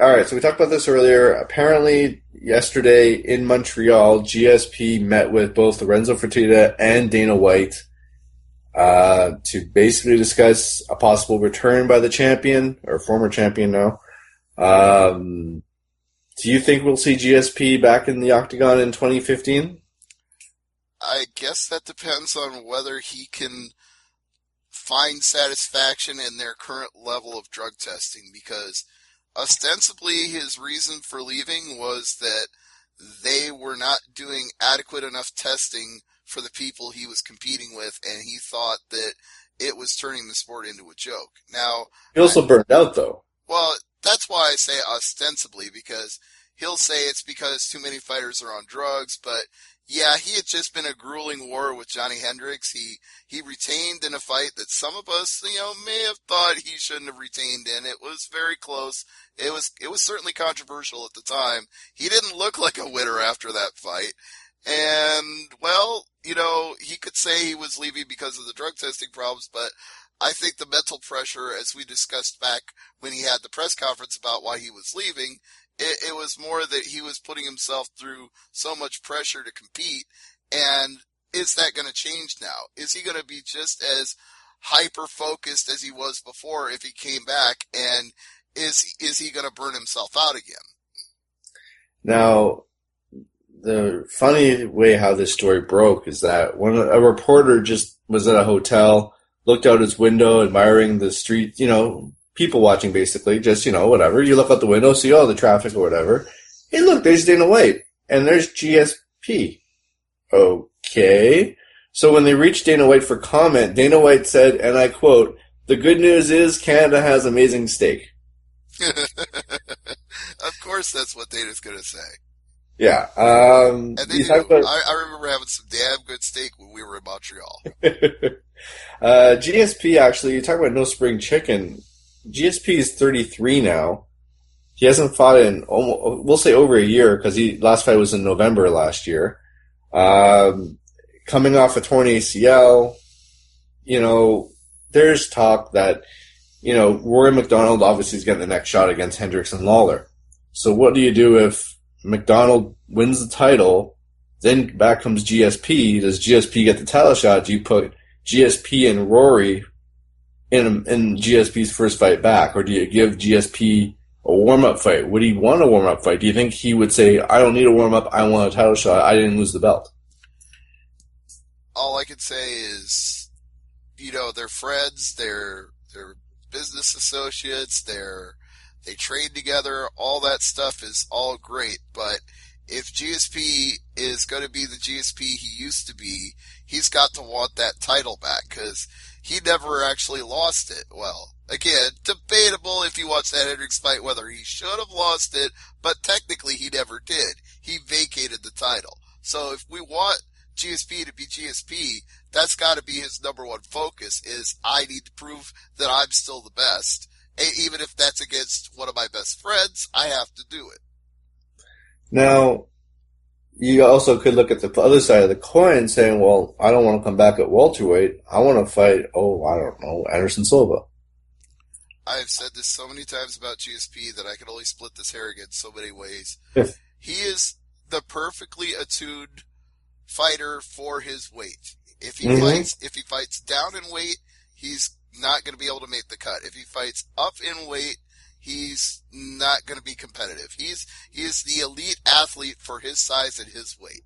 all right, so we talked about this earlier. Apparently, yesterday in Montreal, GSP met with both Lorenzo Fertitta and Dana White to basically discuss a possible return by the champion, or former champion now. Do you think we'll see GSP back in the octagon in 2015? I guess that depends on whether he can find satisfaction in their current level of drug testing, because ostensibly his reason for leaving was that they were not doing adequate enough testing for the people he was competing with, and he thought that it was turning the sport into a joke. Now, He also burned out, though. well, that's why I say ostensibly, because he'll say it's because too many fighters are on drugs, but yeah, he had just been a grueling war with Johnny Hendricks. He retained in a fight that some of us, may have thought he shouldn't have retained in. It was very close. It was certainly controversial at the time. He didn't look like a winner after that fight. And, well, he could say he was leaving because of the drug testing problems, but I think the mental pressure, as we discussed back when he had the press conference about why he was leaving, it was more that he was putting himself through so much pressure to compete. And is that going to change now? Is he going to be just as hyper-focused as he was before if he came back? And is he going to burn himself out again? Now, the funny way how this story broke is that when a reporter just was at a hotel, looked out his window, admiring the street, people watching basically, just, whatever. You look out the window, see all the traffic or whatever. Hey, look, there's Dana White. And there's GSP. Okay. So when they reached Dana White for comment, Dana White said, and I quote, "The good news is Canada has amazing steak." Of course that's what Dana's going to say. Yeah. And then, I remember having some damn good steak when we were in Montreal. GSP, actually, you talk about no spring chicken. GSP is 33 now. He hasn't fought in, we'll say, over a year, because last fight was in November last year. Coming off a torn ACL, there's talk that, Rory McDonald obviously is getting the next shot against Hendricks and Lawler. So what do you do if McDonald wins the title, then back comes GSP? Does GSP get the title shot? Do you put GSP and Rory in GSP's first fight back, or do you give GSP a warm-up fight? Would he want a warm-up fight? Do you think he would say, I don't need a warm-up, I want a title shot, I didn't lose the belt? All I can say is, they're friends, they're business associates, they trade together, all that stuff is all great, but if GSP is going to be the GSP he used to be, he's got to want that title back, because he never actually lost it. Well, again, debatable if you watch that Hendricks fight whether he should have lost it, but technically he never did. He vacated the title. So if we want GSP to be GSP, that's got to be his number one focus, is I need to prove that I'm still the best. Even if that's against one of my best friends, I have to do it. Now, you also could look at the other side of the coin saying, well, I don't want to come back at welterweight. I want to fight, Anderson Silva. I've said this so many times about GSP that I can only split this hair against so many ways. He is the perfectly attuned fighter for his weight. If he fights down in weight, he's not going to be able to make the cut. If he fights up in weight, he's not going to be competitive. He is the elite athlete for his size and his weight.